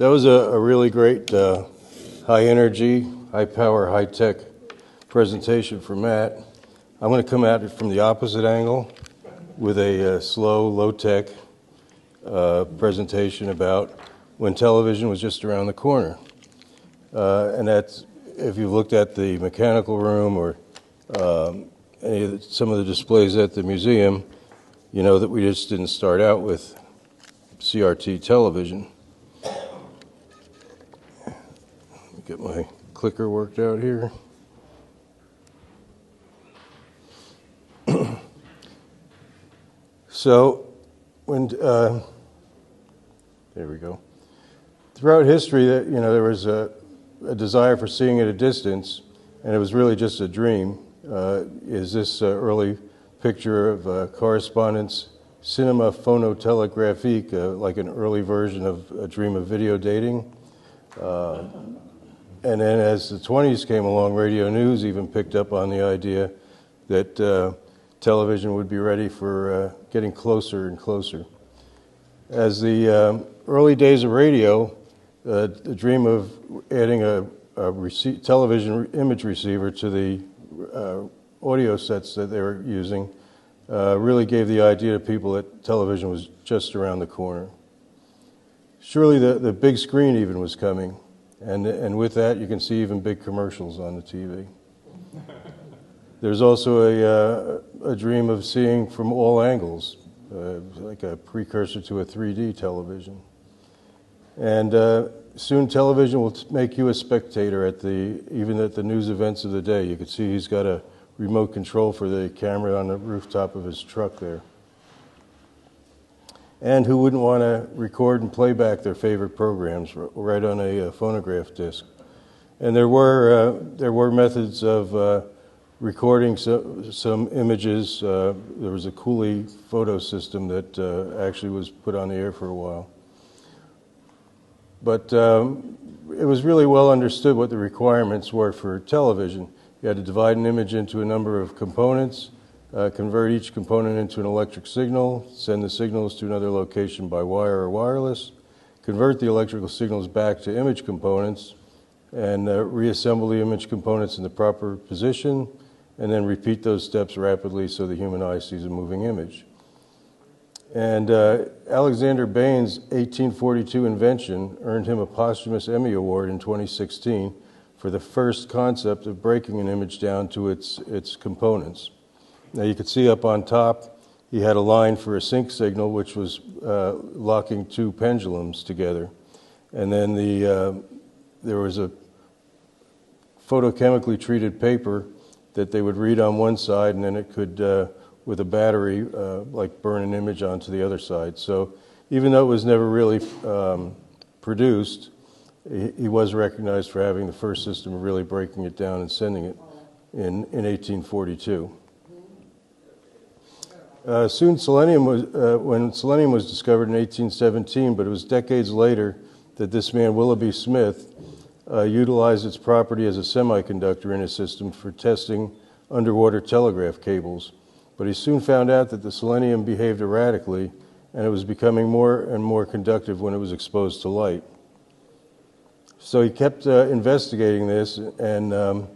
That was a really great high energy, high power, high tech presentation for Matt. I'm going to come at it from the opposite angle with a slow, low tech presentation about when television was just around the corner. And that's, if you looked at the mechanical room or some of the displays at the museum, you know that we just didn't start out with CRT television. Get my clicker worked out here. So, when there we go. Throughout history, there was a desire for seeing at a distance, and it was really just a dream. Is this early picture of correspondence cinema phonotélégraphique, like an early version of a dream of video dating. And then as the 20s came along, radio news even picked up on the idea that television would be ready for getting closer and closer. As the early days of radio, the dream of adding a television image receiver to the audio sets that they were using really gave the idea to people that television was just around the corner. Surely the big screen even was coming, and with that you can see even big commercials on the TV. There's also a dream of seeing from all angles, like a precursor to a 3D television. And soon television will make you a spectator even at the news events of the day. You can see he's got a remote control for the camera on the rooftop of his truck there. And who wouldn't want to record and play back their favorite programs right on a phonograph disc? And there were methods of recording some images. There was a Cooley photo system that actually was put on the air for a while. But it was really well understood what the requirements were for television. You had to divide an image into a number of components, convert each component into an electric signal, send the signals to another location by wire or wireless, convert the electrical signals back to image components, and reassemble the image components in the proper position, and then repeat those steps rapidly so the human eye sees a moving image. And Alexander Bain's 1842 invention earned him a posthumous Emmy Award in 2016 for the first concept of breaking an image down to its components. Now you can see up on top, he had a line for a sync signal, which was locking two pendulums together. And then there was a photochemically treated paper that they would read on one side, and then it could, with a battery, like burn an image onto the other side. So even though it was never really produced, he was recognized for having the first system of really breaking it down and sending it in 1842. Soon when selenium was discovered in 1817, but it was decades later that this man, Willoughby Smith, utilized its property as a semiconductor in his system for testing underwater telegraph cables. But he soon found out that the selenium behaved erratically, and it was becoming more and more conductive when it was exposed to light. So he kept investigating this, and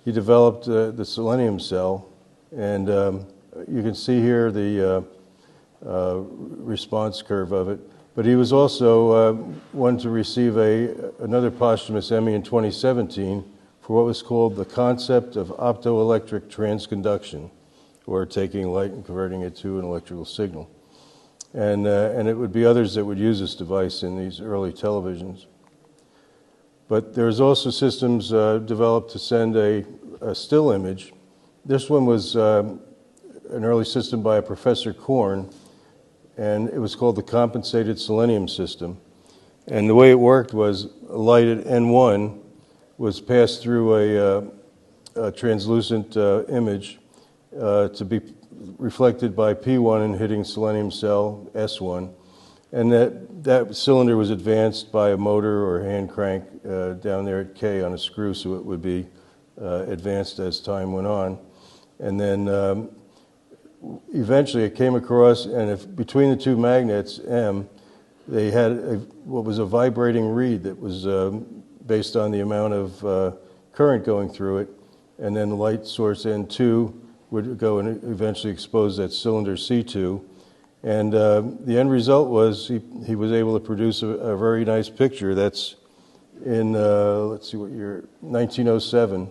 he developed the selenium cell. And you can see here the response curve of it. But he was also one to receive another posthumous Emmy in 2017 for what was called the concept of optoelectric transconduction, or taking light and converting it to an electrical signal. And it would be others that would use this device in these early televisions. But there's also systems developed to send a still image. This one was an early system by a Professor Korn, and it was called the compensated selenium system. And the way it worked was light at N1 was passed through a translucent image to be reflected by P1 and hitting selenium cell S1. And that cylinder was advanced by a motor or hand crank down there at K on a screw, so it would be advanced as time went on. And then eventually it came across, and if between the two magnets, M, they had what was a vibrating reed that was based on the amount of current going through it, and then the light source N2 would go and eventually expose that cylinder C2. And the end result was he was able to produce a very nice picture. That's in, let's see what year, 1907.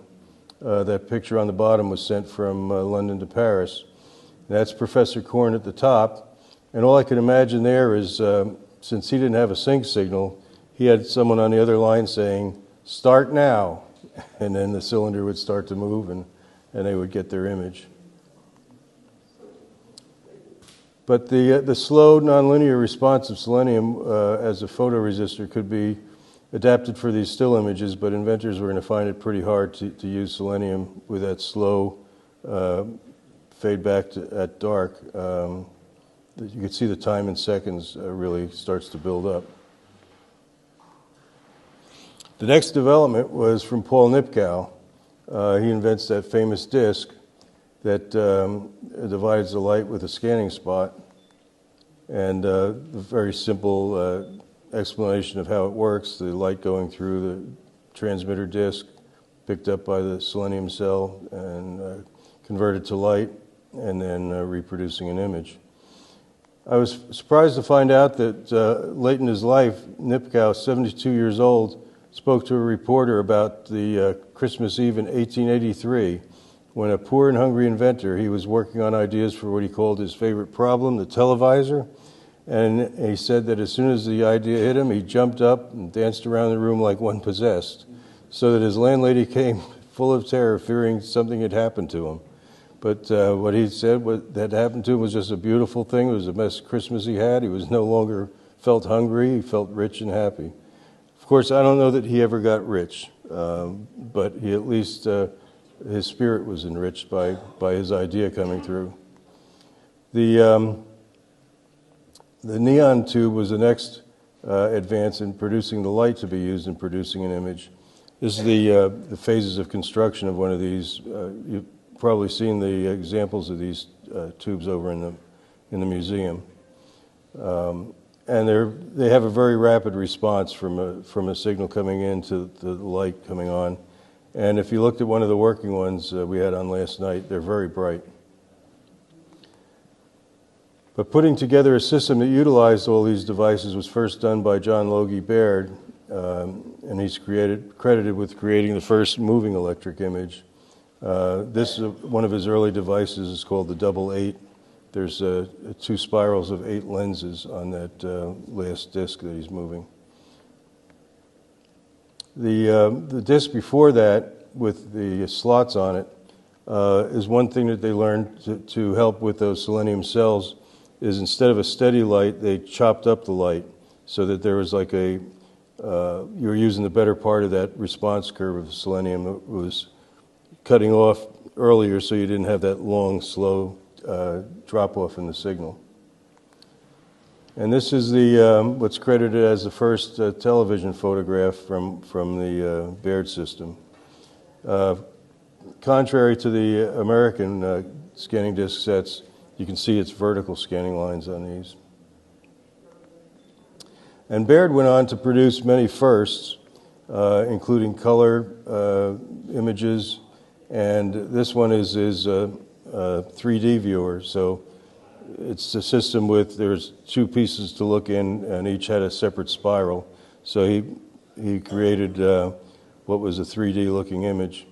That picture on the bottom was sent from London to Paris. And that's Professor Korn at the top. And all I can imagine there is, since he didn't have a sync signal, he had someone on the other line saying, "Start now." And then the cylinder would start to move, and they would get their image. But the slow, nonlinear response of selenium as a photoresistor could be adapted for these still images, but inventors were going to find it pretty hard to use selenium with that slow fade back at dark. You could see the time in seconds really starts to build up. The next development was from Paul Nipkow. He invents that famous disc that divides the light with a scanning spot. And a very simple explanation of how it works: the light going through the transmitter disc, picked up by the selenium cell and converted to light, and then reproducing an image. I was surprised to find out that late in his life, Nipkow, 72 years old, spoke to a reporter about the Christmas Eve in 1883, when a poor and hungry inventor, he was working on ideas for what he called his favorite problem, the televisor. And he said that as soon as the idea hit him, he jumped up and danced around the room like one possessed, so that his landlady came full of terror, fearing something had happened to him. But what he said that happened to him was just a beautiful thing. It was the best Christmas he had. He was no longer felt hungry. He felt rich and happy. Of course, I don't know that he ever got rich, but he at least, his spirit was enriched by his idea coming through. The neon tube was the next advance in producing the light to be used in producing an image. This is the phases of construction of one of these. You've probably seen the examples of these tubes over in the museum. And they have a very rapid response from a signal coming in to the light coming on. And if you looked at one of the working ones we had on last night, they're very bright. But putting together a system that utilized all these devices was first done by John Logie Baird, and he's credited with creating the first moving electric image. This is one of his early devices. Is called the Double 8. There's 2 spirals of 8 lenses on that last disc that he's moving. The disc before that, with the slots on it, is one thing that they learned to help with those selenium cells. Is instead of a steady light, they chopped up the light so that there was like you were using the better part of that response curve of selenium. It was cutting off earlier so you didn't have that long, slow drop off in the signal. And this is what's credited as the first television photograph from the Baird system. Contrary to the American scanning disc sets, you can see its vertical scanning lines on these. And Baird went on to produce many firsts, including color images, and this one is his 3D viewer. So it's a system there's 2 pieces to look in, and each had a separate spiral. So he created what was a 3D looking image.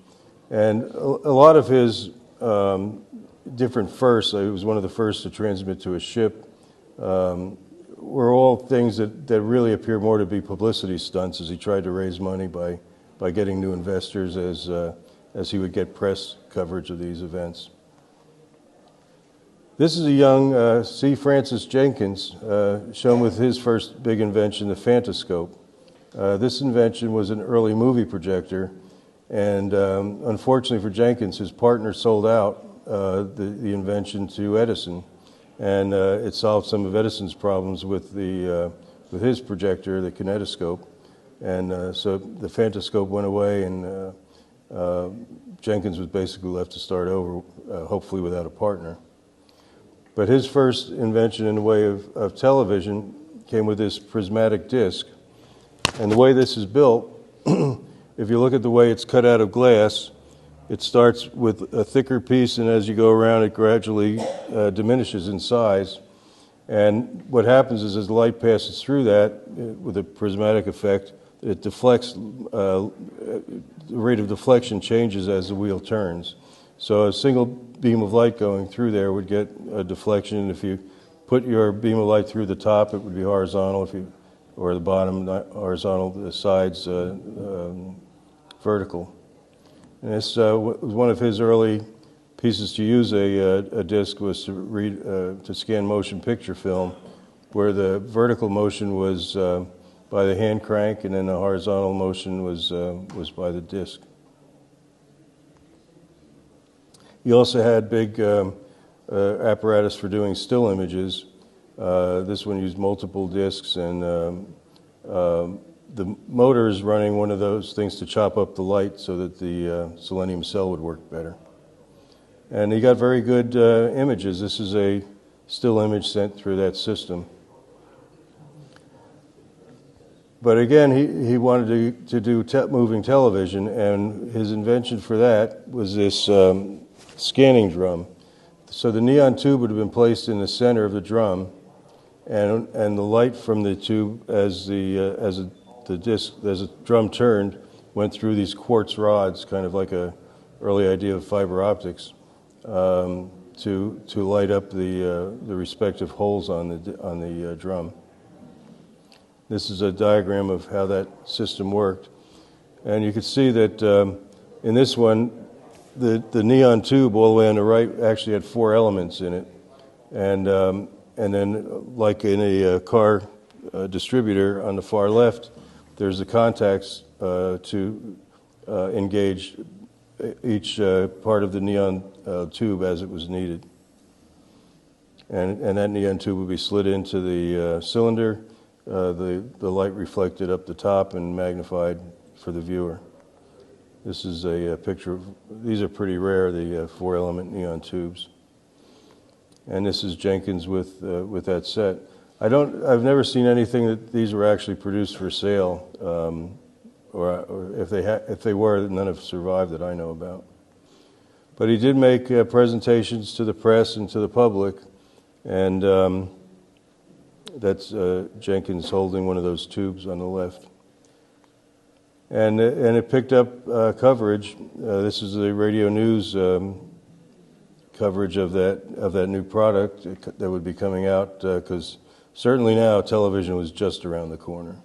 And a lot of his different firsts, he was one of the first to transmit to a ship, were all things that really appear more to be publicity stunts as he tried to raise money by getting new investors as he would get press coverage of these events. This is a young C. Francis Jenkins, shown with his first big invention, the phantoscope. This invention was an early movie projector, and unfortunately for Jenkins, his partner sold out the invention to Edison, and it solved some of Edison's problems with his projector, the kinetoscope, and so the phantoscope went away, and Jenkins was basically left to start over, hopefully without a partner. But his first invention in the way of television came with this prismatic disc. And the way this is built, if you look at the way it's cut out of glass, it starts with a thicker piece, and as you go around, it gradually diminishes in size. And what happens is as the light passes through that, with a prismatic effect, it deflects, the rate of deflection changes as the wheel turns. So a single beam of light going through there would get a deflection. If you put your beam of light through the top, it would be horizontal, or the bottom horizontal, the sides vertical. And this was one of his early pieces to use a disc was to scan motion picture film, where the vertical motion was by the hand crank, and then the horizontal motion was by the disc. He also had big apparatus for doing still images. This one used multiple discs, and the motor is running one of those things to chop up the light so that the selenium cell would work better. And he got very good images. This is a still image sent through that system. But again, he wanted to do moving television, and his invention for that was this scanning drum. So the neon tube would have been placed in the center of the drum, and the light from the tube, as the drum turned, went through these quartz rods, kind of like a early idea of fiber optics, to light up the respective holes on the drum. This is a diagram of how that system worked, and you can see that in this one, the neon tube all the way on the right actually had 4 elements in it, and then like in a car distributor on the far left, there's the contacts to engage each part of the neon tube as it was needed. And that neon tube would be slid into the cylinder, the light reflected up the top and magnified for the viewer. This is a picture of, these are pretty rare, the 4-element neon tubes. And this is Jenkins with that set. I've never seen anything that these were actually produced for sale, or if they were, none have survived that I know about. But he did make presentations to the press and to the public, and that's Jenkins holding one of those tubes on the left. And it picked up coverage. This is the radio news coverage of that new product that would be coming out, because certainly now television was just around the corner.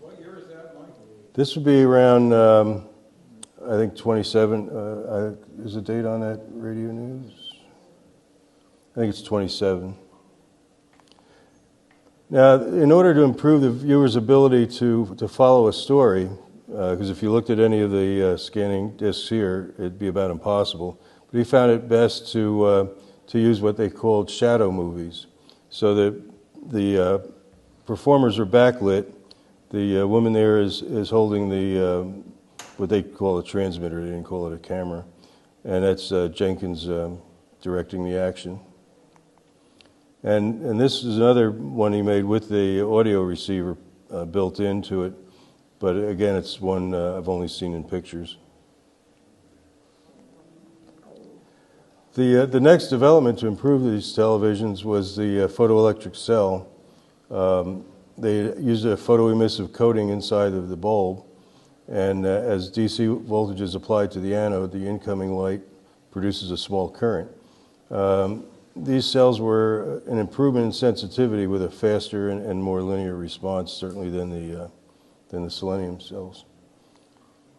What year is that, Mike? This would be around, I think, 27. Is the date on that radio news? I think it's 27. Now, in order to improve the viewer's ability to follow a story, because if you looked at any of the scanning discs here, it'd be about impossible. But he found it best to use what they called shadow movies, so that the performers are backlit. The woman there is holding the what they call a transmitter. They didn't call it a camera, and that's Jenkins directing the action. And this is another one he made with the audio receiver built into it, but again, it's one I've only seen in pictures. The next development to improve these televisions was the photoelectric cell. They used a photoemissive coating inside of the bulb, and as DC voltage is applied to the anode, the incoming light produces a small current. These cells were an improvement in sensitivity with a faster and more linear response, certainly than the selenium cells.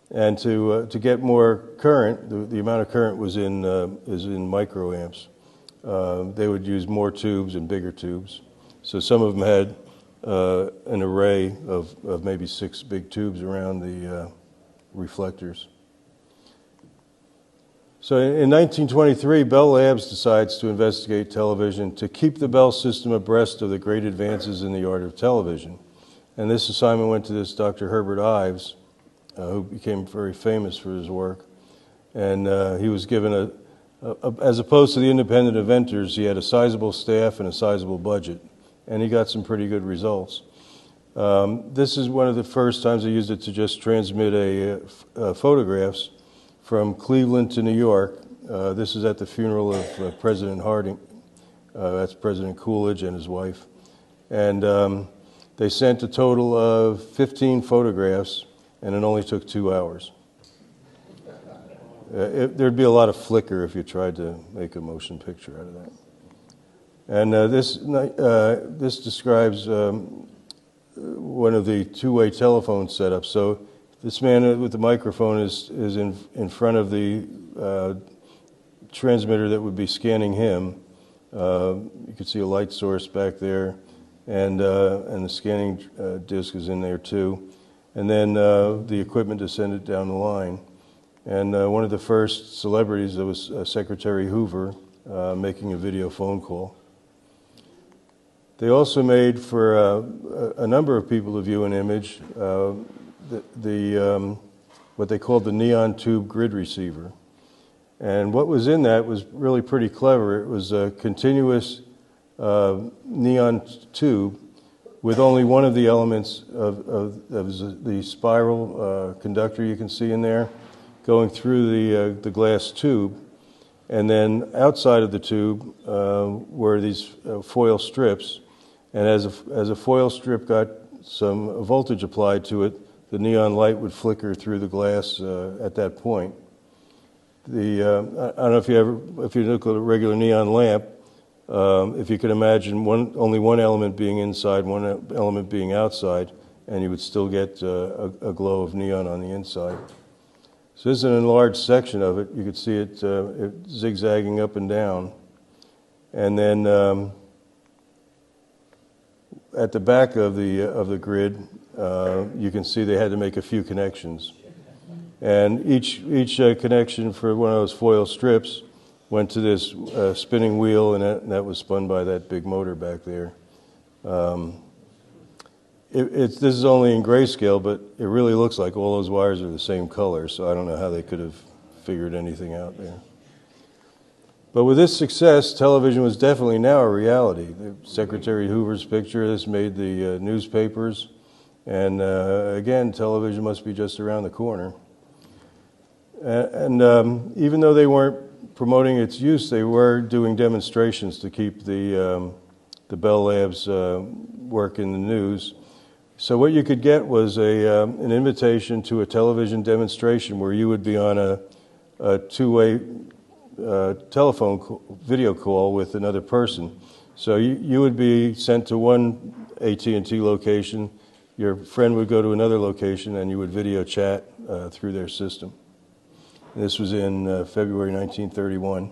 And to get more current, the amount of current was is in microamps. They would use more tubes and bigger tubes. So some of them had an array of maybe 6 big tubes around the reflectors. So in 1923, Bell Labs decides to investigate television to keep the Bell system abreast of the great advances in the art of television. And this assignment went to this Dr. Herbert Ives, who became very famous for his work. And he was given as opposed to the independent inventors, he had a sizable staff and a sizable budget. and he got some pretty good results. This is one of the first times I used it to just transmit photographs from Cleveland to New York. This is at the funeral of President Harding. That's President Coolidge and his wife. And they sent a total of 15 photographs, and it only took 2 hours. There'd be a lot of flicker if you tried to make a motion picture out of that. And this describes one of the two-way telephone setups. So this man with the microphone is in front of the transmitter that would be scanning him. You can see a light source back there, and the scanning disc is in there too. And then the equipment to send it down the line. And one of the first celebrities that was Secretary Hoover making a video phone call. They also made for a number of people to view an image what they called the neon tube grid receiver. And what was in that was really pretty clever. It was a continuous neon tube with only one of the elements of the spiral conductor you can see in there going through the glass tube. And then outside of the tube were these foil strips. And as a foil strip got some voltage applied to it, the neon light would flicker through the glass at that point. I don't know if you look at a regular neon lamp, if you could imagine only one element being inside, one element being outside, and you would still get a glow of neon on the inside. So this is an enlarged section of it. You could see it zigzagging up and down. And then at the back of the grid, you can see they had to make a few connections. And each connection for one of those foil strips went to this spinning wheel, and that was spun by that big motor back there. This is only in grayscale, but it really looks like all those wires are the same color, so I don't know how they could have figured anything out there. But with this success, television was definitely now a reality. Secretary Hoover's picture, this made the newspapers, and again, television must be just around the corner. And even though they weren't promoting its use, they were doing demonstrations to keep the Bell Labs work in the news. So what you could get was an invitation to a television demonstration where you would be on a two-way telephone video call with another person. So you would be sent to one AT&T location, your friend would go to another location, and you would video chat through their system. This was in February 1931.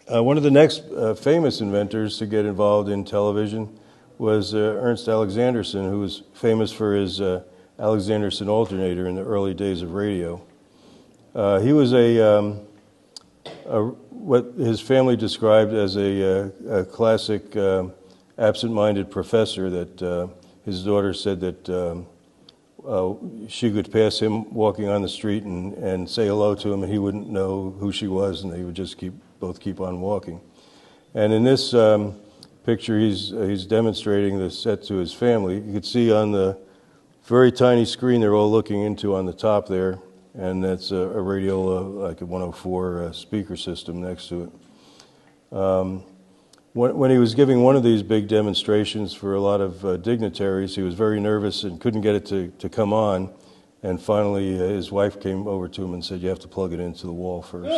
One of the next famous inventors to get involved in television was Ernst Alexanderson, who was famous for his Alexanderson alternator in the early days of radio. He was what his family described as a classic absent-minded professor that his daughter said that she could pass him walking on the street and say hello to him, and he wouldn't know who she was, and they would just both keep on walking. And in this picture, he's demonstrating the set to his family. You could see on the very tiny screen they're all looking into on the top there, and that's a radio like a 104 speaker system next to it. When he was giving one of these big demonstrations for a lot of dignitaries, he was very nervous and couldn't get it to come on. And finally, his wife came over to him and said, "You have to plug it into the wall first."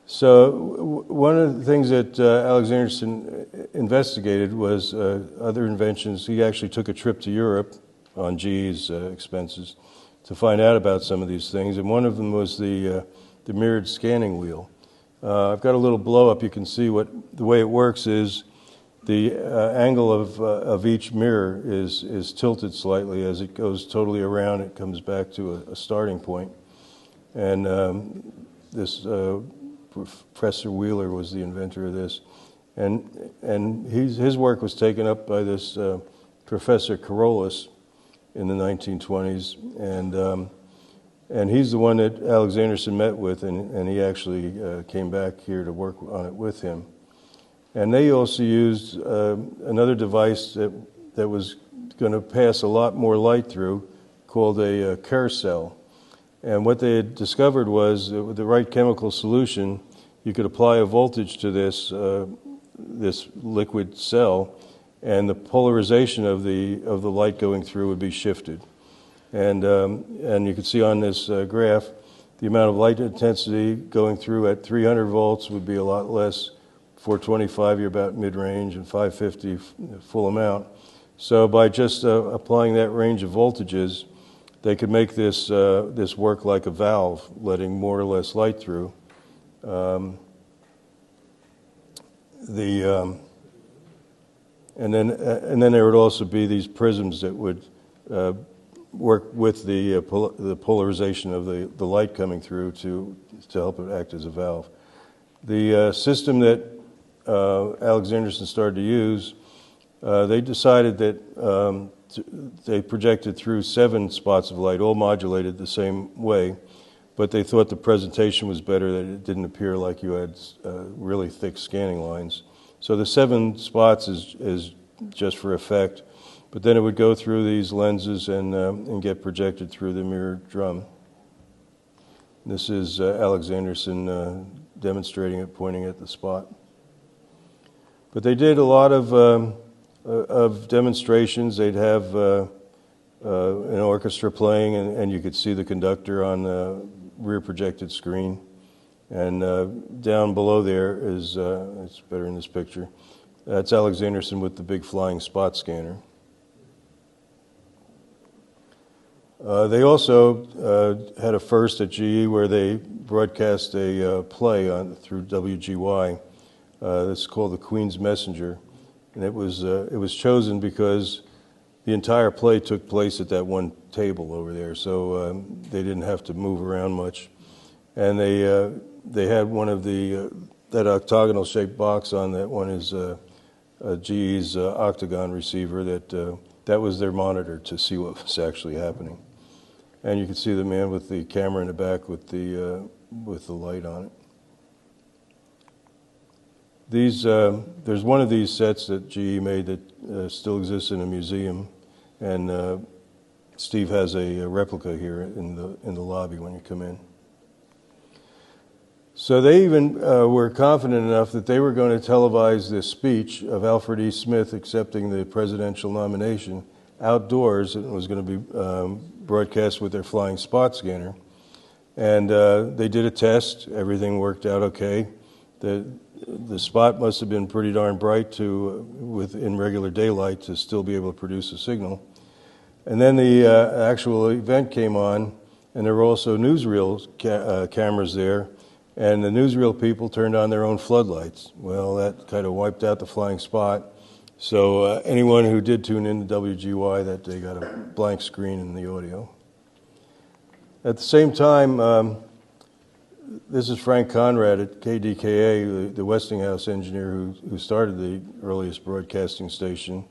So one of the things that Alexanderson investigated was other inventions. He actually took a trip to Europe on GE's expenses to find out about some of these things. And one of them was the mirrored scanning wheel. I've got a little blow up. You can see the way it works is the angle of each mirror is tilted slightly. As it goes totally around, it comes back to a starting point. And this Professor Wheeler was the inventor of this, and his work was taken up by this Professor Carolus in the 1920s, and And he's the one that Alexanderson met with, and he actually came back here to work on it with him. And they also used another device that was going to pass a lot more light through, called a carousel. And what they had discovered was that with the right chemical solution, you could apply a voltage to this liquid cell, and the polarization of the light going through would be shifted. And you can see on this graph, the amount of light intensity going through at 300 volts would be a lot less. 425, you're about mid-range, and 550, full amount. So by just applying that range of voltages, they could make this work like a valve, letting more or less light through. And then there would also be these prisms that would work with the polarization of the light coming through to help it act as a valve. The system that Alexanderson started to use, they decided that they projected through 7 spots of light, all modulated the same way, but they thought the presentation was better, that it didn't appear like you had really thick scanning lines. So the 7 spots is just for effect, but then it would go through these lenses and get projected through the mirrored drum. This is Alexanderson demonstrating it, pointing at the spot. But they did a lot of demonstrations. They'd have an orchestra playing, and you could see the conductor on the rear projected screen. And down below there is, it's better in this picture, that's Alexanderson with the big flying spot scanner. They also had a first at GE where they broadcast a play through WGY. This is called The Queen's Messenger, and it was chosen because the entire play took place at that one table over there, so they didn't have to move around much. And they had one of that octagonal shaped box on that one is GE's octagon receiver. That was their monitor to see what was actually happening. And you can see the man with the camera in the back with the light on it. There's one of these sets that GE made that still exists in a museum, and Steve has a replica here in the lobby when you come in. So they even were confident enough that they were going to televise this speech of Alfred E. Smith accepting the presidential nomination outdoors, and it was going to be broadcast with their flying spot scanner. And they did a test. Everything worked out okay. The spot must have been pretty darn bright in regular daylight to still be able to produce a signal. And then the actual event came on, and there were also newsreel cameras there, and the newsreel people turned on their own floodlights. Well, that kind of wiped out the flying spot. So anyone who did tune in to WGY that day got a blank screen in the audio. At the same time, this is Frank Conrad at KDKA, the Westinghouse engineer who started the earliest broadcasting station.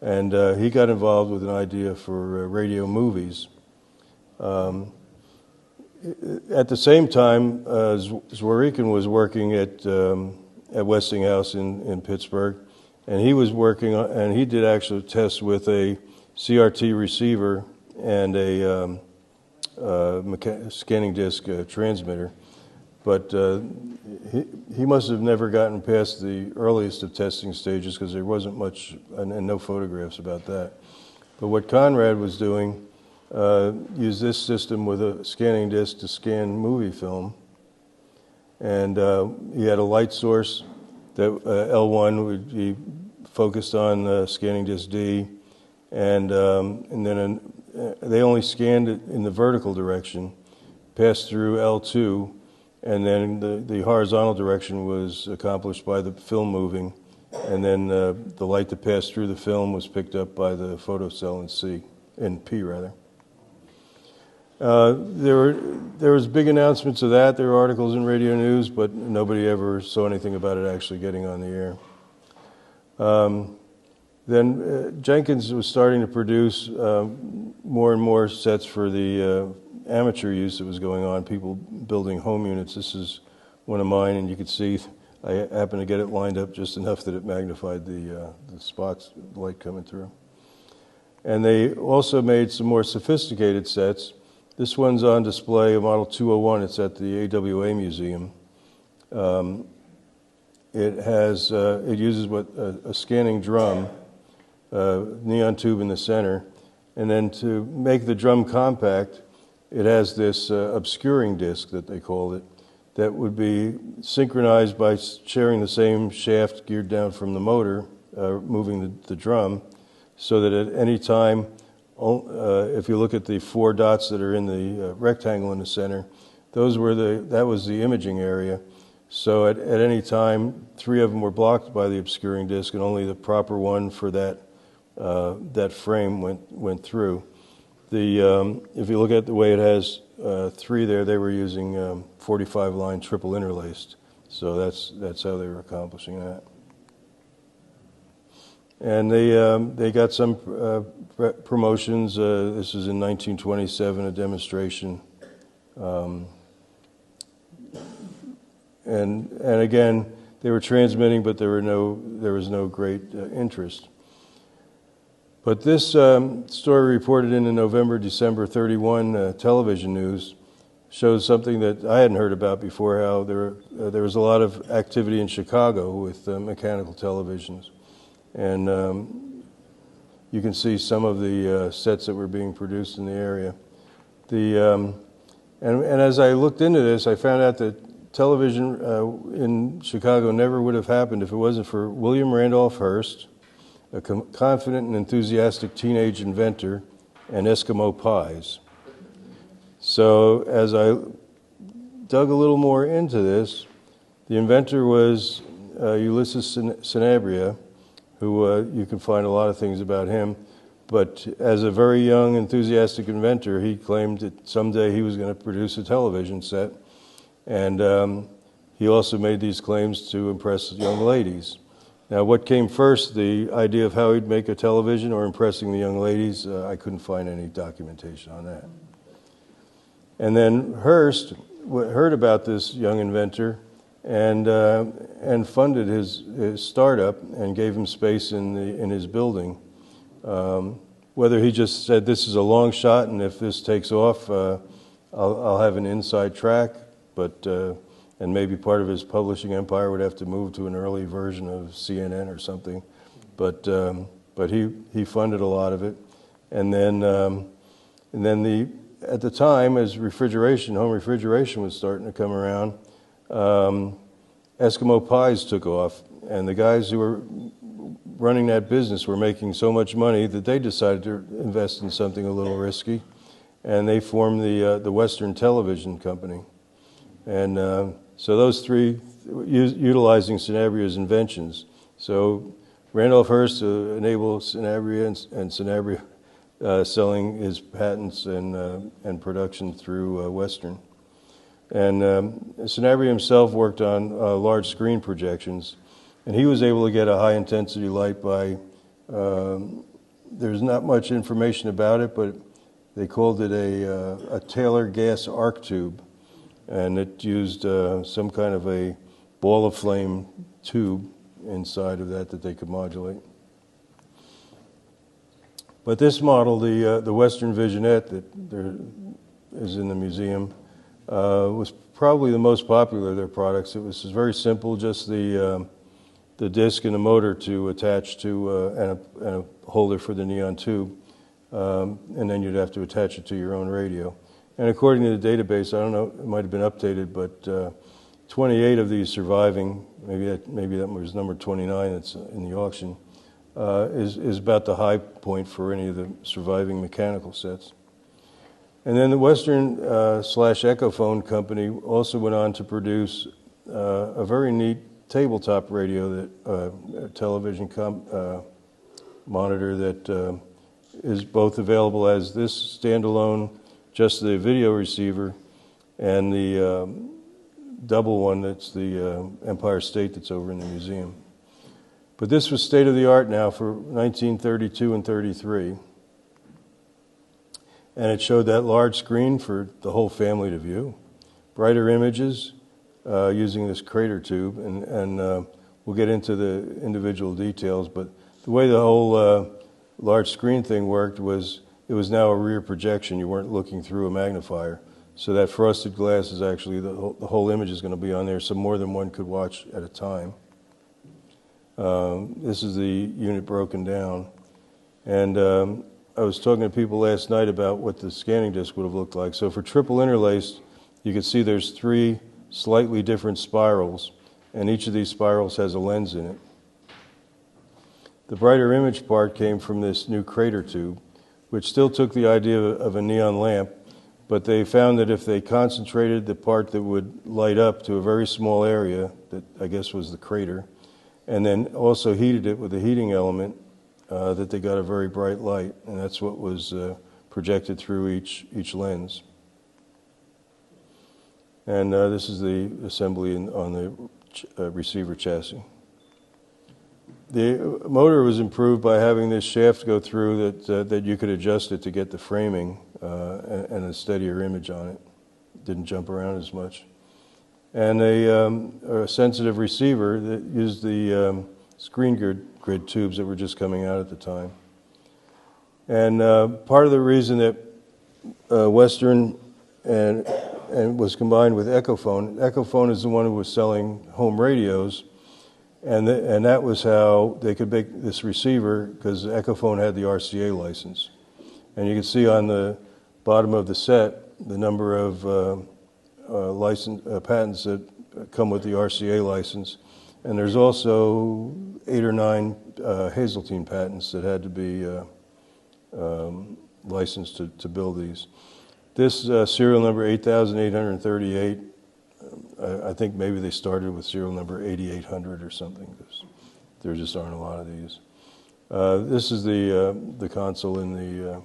And he got involved with an idea for radio movies. At the same time, Zworykin was working at Westinghouse in Pittsburgh, and he was working on, and he did actually tests with a CRT receiver and a scanning disc transmitter. But he must have never gotten past the earliest of testing stages because there wasn't much, and no photographs about that. But what Conrad was doing, used this system with a scanning disc to scan movie film. And he had a light source that L1 would be focused on scanning disc D. And then they only scanned it in the vertical direction, passed through L2, and then the horizontal direction was accomplished by the film moving, and then the light that passed through the film was picked up by the photocell in P rather. There was big announcements of that. There were articles in Radio News, but nobody ever saw anything about it actually getting on the air. Then Jenkins was starting to produce more and more sets for the amateur use that was going on, people building home units. This is one of mine, and you can see I happened to get it lined up just enough that it magnified the spots, light coming through. And they also made some more sophisticated sets. This one's on display, a Model 201. It's at the AWA Museum. It uses a scanning drum, neon tube in the center, and then to make the drum compact, it has this obscuring disc that they called it, that would be synchronized by sharing the same shaft geared down from the motor, moving the drum, so that at any time, if you look at the 4 dots that are in the rectangle in the center, that was the imaging area. So at any time, 3 of them were blocked by the obscuring disc, and only the proper one for that frame went through. If you look at the way it has 3 there, they were using 45 line triple interlaced. So that's how they were accomplishing that. And they got some promotions. This was in 1927, a demonstration. And again, they were transmitting, but there was no great interest. But this story reported in the November-December 31 television news shows something that I hadn't heard about before, how there was a lot of activity in Chicago with mechanical televisions. And you can see some of the sets that were being produced in the area. And as I looked into this, I found out that television in Chicago never would have happened if it wasn't for William Randolph Hearst, a confident and enthusiastic teenage inventor, and Eskimo pies. So as I dug a little more into this, the inventor was Ulysses Sanabria, who you can find a lot of things about him. But as a very young, enthusiastic inventor, he claimed that someday he was going to produce a television set. And he also made these claims to impress young ladies. Now, what came first, the idea of how he'd make a television or impressing the young ladies? I couldn't find any documentation on that. And then Hearst heard about this young inventor and funded his startup and gave him space in his building. Whether he just said this is a long shot and if this takes off, I'll have an inside track, and maybe part of his publishing empire would have to move to an early version of CNN or something, but he funded a lot of it, and then at the time, as home refrigeration was starting to come around, Eskimo pies took off, and the guys who were running that business were making so much money that they decided to invest in something a little risky, and they formed the Western Television Company. And so those 3, utilizing Sanabria's inventions. So Randolph Hearst enabled Sanabria and Sanabria selling his patents and production through Western. And Sanabria himself worked on large screen projections, and he was able to get a high-intensity light by, there's not much information about it, but they called it a Taylor gas arc tube, and it used some kind of a ball of flame tube inside of that they could modulate. But this model, the Western Visionette that is in the museum, was probably the most popular of their products. It was very simple, just the disc and a motor to attach to and a holder for the neon tube, and then you'd have to attach it to your own radio. And according to the database, I don't know, it might have been updated, but 28 of these surviving, maybe that was number 29 that's in the auction, is about the high point for any of the surviving mechanical sets. And then the Western / Echophone company also went on to produce a very neat tabletop radio, a television monitor that is both available as this standalone, just the video receiver, and the double one that's the Empire State that's over in the museum. But this was state of the art now for 1932 and 33. and it showed that large screen for the whole family to view. Brighter images using this crater tube, and we'll get into the individual details, but the way the whole large screen thing worked was it was now a rear projection. You weren't looking through a magnifier. So that frosted glass is actually, the whole image is going to be on there, so more than one could watch at a time. This is the unit broken down. And I was talking to people last night about what the scanning disk would have looked like. So for triple interlaced, you can see there's 3 slightly different spirals, and each of these spirals has a lens in it. The brighter image part came from this new crater tube, which still took the idea of a neon lamp, but they found that if they concentrated the part that would light up to a very small area, that I guess was the crater, and then also heated it with a heating element, that they got a very bright light, and that's what was projected through each lens. And this is the assembly on the receiver chassis. The motor was improved by having this shaft go through that you could adjust it to get the framing and a steadier image on it. Didn't jump around as much. And a sensitive receiver that used the screen grid tubes that were just coming out at the time. And part of the reason that Western and was combined with Echophone. Echophone is the one who was selling home radios, and that was how they could make this receiver, because Echophone had the RCA license. And you can see on the bottom of the set the number of patents that come with the RCA license. And there's also 8 or 9 Hazeltine patents that had to be licensed to build these. This serial number 8838, I think maybe they started with serial number 8800 or something, because there just aren't a lot of these. This is the console in the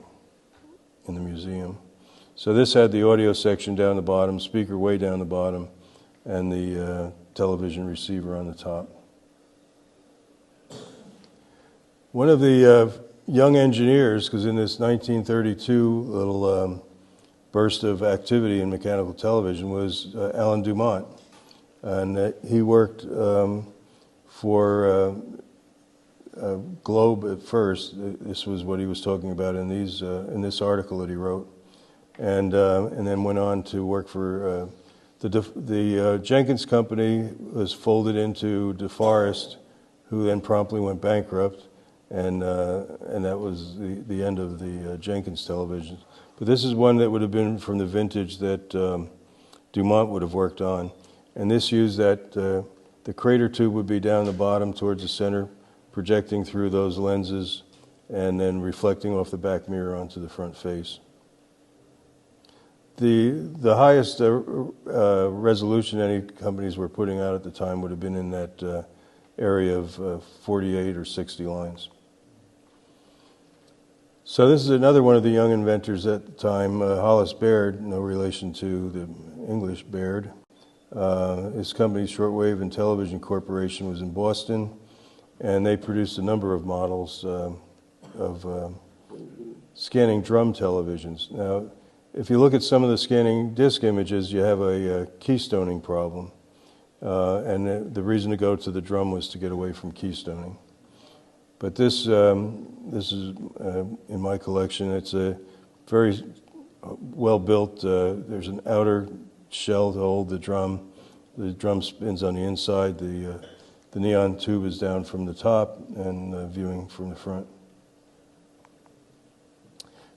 museum. So this had the audio section down the bottom, speaker way down the bottom, and the television receiver on the top. One of the young engineers, because in this 1932 little burst of activity in mechanical television, was Alan Dumont. And he worked for Globe at first. This was what he was talking about in this article that he wrote. And then went on to work for the Jenkins Company. Was folded into DeForest, who then promptly went bankrupt, and that was the end of the Jenkins television. But this is one that would have been from the vintage that Dumont would have worked on, and this used that the crater tube would be down the bottom towards the center, projecting through those lenses, and then reflecting off the back mirror onto the front face. The highest resolution any companies were putting out at the time would have been in that area of 48 or 60 lines. So this is another one of the young inventors at the time, Hollis Baird, no relation to the English Baird. His company, Shortwave and Television Corporation, was in Boston, and they produced a number of models of scanning drum televisions. Now, if you look at some of the scanning disk images, you have a keystoning problem. And the reason to go to the drum was to get away from keystoning. But this is in my collection. It's a very well built. There's an outer shell to hold the drum. The drum spins on the inside. The neon tube is down from the top and viewing from the front.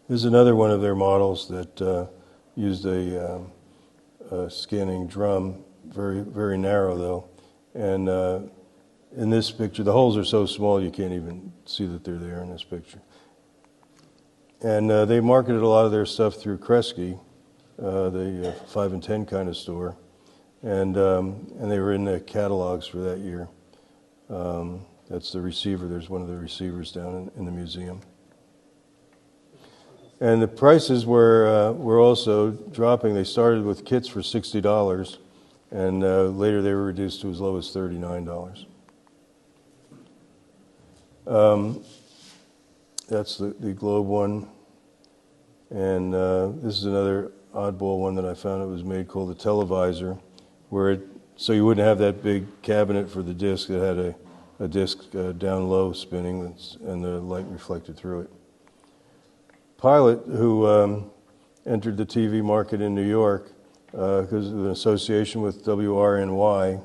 This is another one of their models that used a scanning drum, very, very narrow though. And in this picture, the holes are so small you can't even see that they're there in this picture. And they marketed a lot of their stuff through Kresge, the 5 and 10 kind of store. And they were in the catalogs for that year. That's the receiver. There's one of the receivers down in the museum. And the prices were also dropping. They started with kits for $60, and later they were reduced to as low as $39. That's the Globe one. And this is another oddball one that I found. It was made called the televisor, so you wouldn't have that big cabinet for the disc that had a disc down low spinning and the light reflected through it. Pilot, who entered the TV market in New York because of an association with WRNY,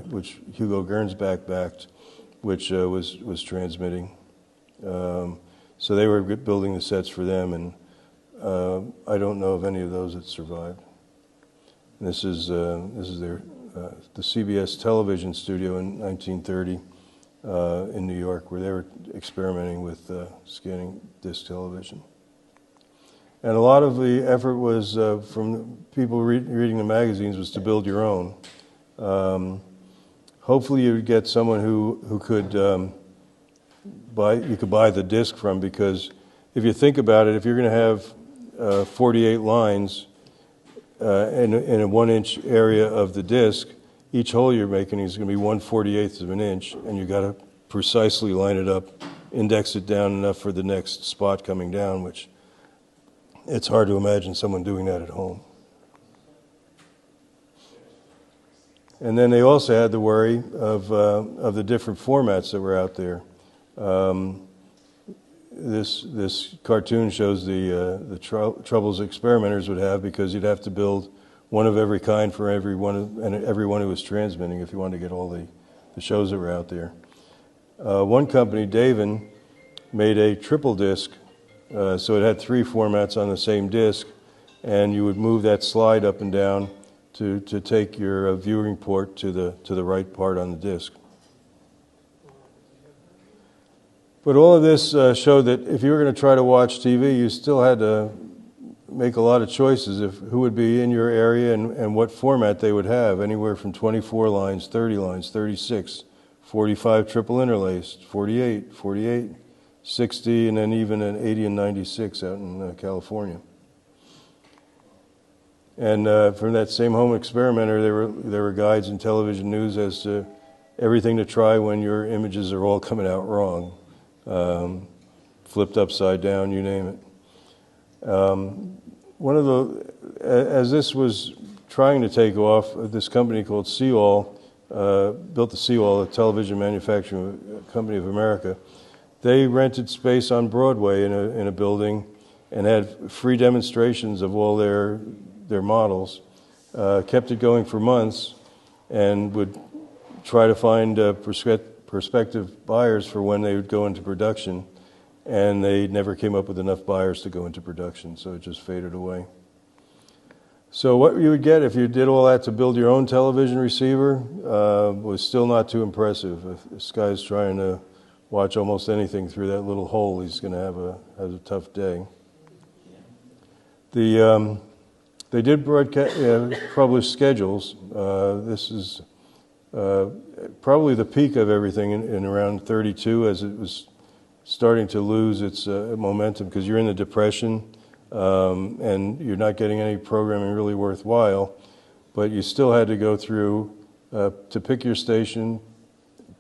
which Hugo Gernsback backed, which was transmitting. So they were building the sets for them, and I don't know of any of those that survived. And this is their the CBS television studio in 1930 in New York, where they were experimenting with scanning disc television. And a lot of the effort was from people reading the magazines was to build your own. Hopefully, you would get someone who could buy the disc from, because if you think about it, if you're going to have 48 lines in a 1-inch area of the disc, each hole you're making is going to be 1/48 of an inch, and you've got to precisely line it up, index it down enough for the next spot coming down, which it's hard to imagine someone doing that at home. And then they also had the worry of the different formats that were out there. This cartoon shows the troubles experimenters would have, because you'd have to build one of every kind for everyone who was transmitting if you wanted to get all the shows that were out there. One company, Davin, made a triple disc, so it had 3 formats on the same disc, and you would move that slide up and down to take your viewing port to the right part on the disc. But all of this showed that if you were going to try to watch TV, you still had to make a lot of choices of who would be in your area and what format they would have, anywhere from 24 lines, 30 lines, 36, 45 triple interlaced, 48, 60, and then even an 80 and 96 out in California. And from that same home experimenter, there were guides in television news as to everything to try when your images are all coming out wrong, flipped upside down, you name it. As this was trying to take off, this company called Seall built the Seall, a television manufacturing company of America. They rented space on Broadway in a building and had free demonstrations of all their models, kept it going for months, and would try to find prospective buyers for when they would go into production, and they never came up with enough buyers to go into production, so it just faded away. So what you would get if you did all that to build your own television receiver was still not too impressive. If this guy's trying to watch almost anything through that little hole, he's going to have a tough day. They did publish schedules. This is probably the peak of everything in around 32, as it was starting to lose its momentum, because you're in the Depression and you're not getting any programming really worthwhile, but you still had to go through to pick your station,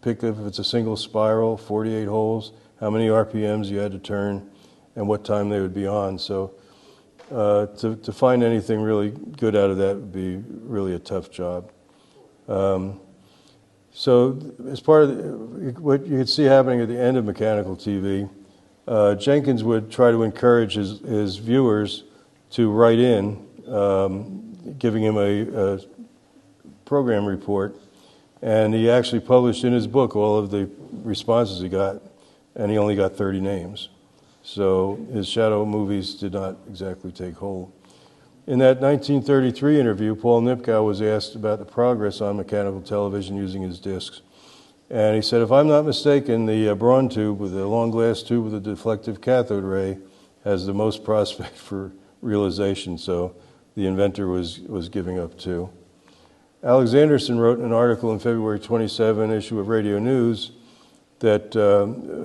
pick if it's a single spiral, 48 holes, how many RPMs you had to turn, and what time they would be on. So to find anything really good out of that would be really a tough job. So as part of what you could see happening at the end of mechanical TV, Jenkins would try to encourage his viewers to write in, giving him a program report, and he actually published in his book all of the responses he got, and he only got 30 names. So his shadow movies did not exactly take hold. In that 1933 interview, Paul Nipkow was asked about the progress on mechanical television using his discs. And he said, if I'm not mistaken, the Braun tube, with the long glass tube with a deflective cathode ray, has the most prospect for realization, so the inventor was giving up too. Alexanderson wrote an article in February 27 issue of Radio News that,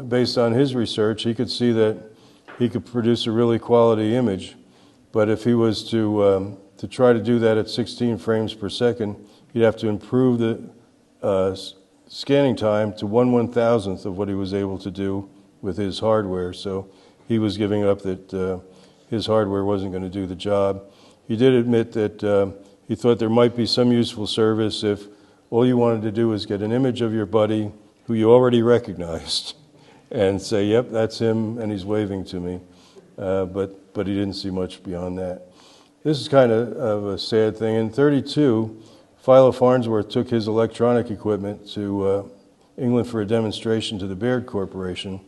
based on his research, he could see that he could produce a really quality image. But if he was to try to do that at 16 frames per second, he'd have to improve the scanning time to 1/1000th of what he was able to do with his hardware. So he was giving up that his hardware wasn't going to do the job. He did admit that he thought there might be some useful service if all you wanted to do was get an image of your buddy who you already recognized and say, yep, that's him, and he's waving to me. But he didn't see much beyond that. This is kind of a sad thing. In 1932, Philo Farnsworth took his electronic equipment to England for a demonstration to the Baird Corporation.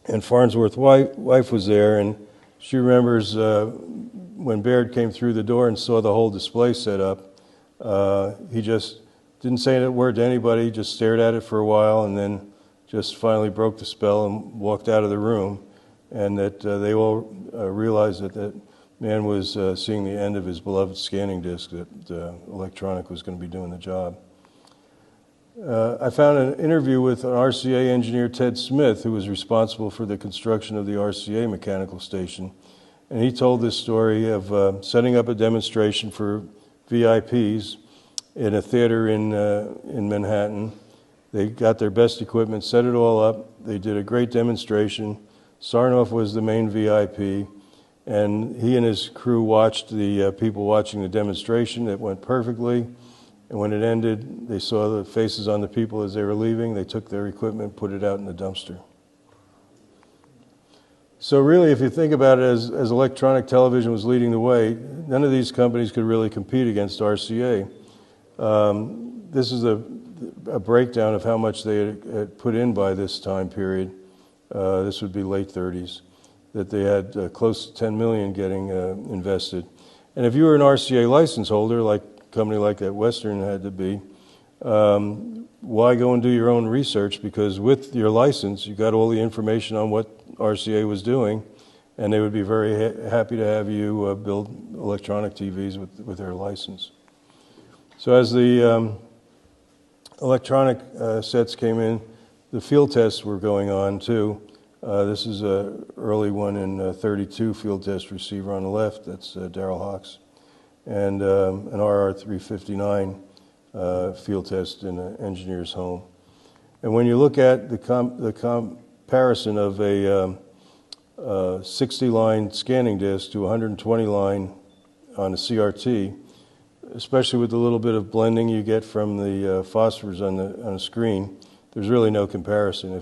And Farnsworth's wife was there, and she remembers when Baird came through the door and saw the whole display set up, he just didn't say a word to anybody, just stared at it for a while, and then just finally broke the spell and walked out of the room. And that they all realized that that man was seeing the end of his beloved scanning disk, that electronic was going to be doing the job. I found an interview with an RCA engineer, Ted Smith, who was responsible for the construction of the RCA mechanical station. And he told this story of setting up a demonstration for VIPs in a theater in Manhattan. They got their best equipment, set it all up. They did a great demonstration. Sarnoff was the main VIP, and he and his crew watched the people watching the demonstration. It went perfectly, and when it ended, they saw the faces on the people as they were leaving. They took their equipment, put it out in the dumpster. So really, if you think about it, as electronic television was leading the way, none of these companies could really compete against RCA. This is a breakdown of how much they had put in by this time period. This would be late 30s, that they had close to 10 million getting invested. And if you were an RCA license holder, like a company like that Western had to be, why go and do your own research? Because with your license, you got all the information on what RCA was doing, and they would be very happy to have you build electronic TVs with their license. So as the electronic sets came in, the field tests were going on too. This is an early one in 32 field test receiver on the left. That's Darrell Hawks. And an RR359 field test in an engineer's home. And when you look at the comparison of a 60-line scanning disk to 120-line on a CRT, especially with the little bit of blending you get from the phosphors on the screen, there's really no comparison.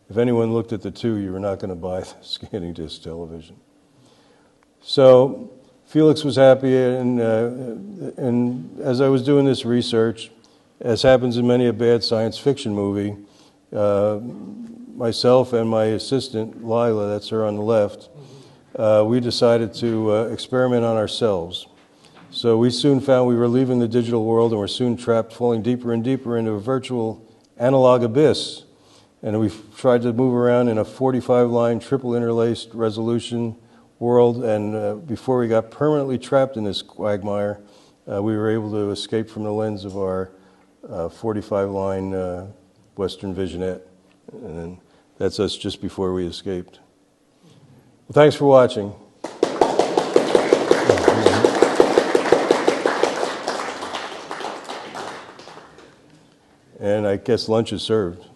If anyone looked at the two, you were not going to buy the scanning disk television. So Felix was happy, and as I was doing this research, as happens in many a bad science fiction movie, myself and my assistant, Lila, that's her on the left, we decided to experiment on ourselves. So we soon found we were leaving the digital world, and we're soon trapped, falling deeper and deeper into a virtual analog abyss. And we tried to move around in a 45-line, triple interlaced resolution world, and before we got permanently trapped in this quagmire, we were able to escape from the lens of our 45-line Western Visionette. And then that's us just before we escaped. Well, thanks for watching. And I guess lunch is served.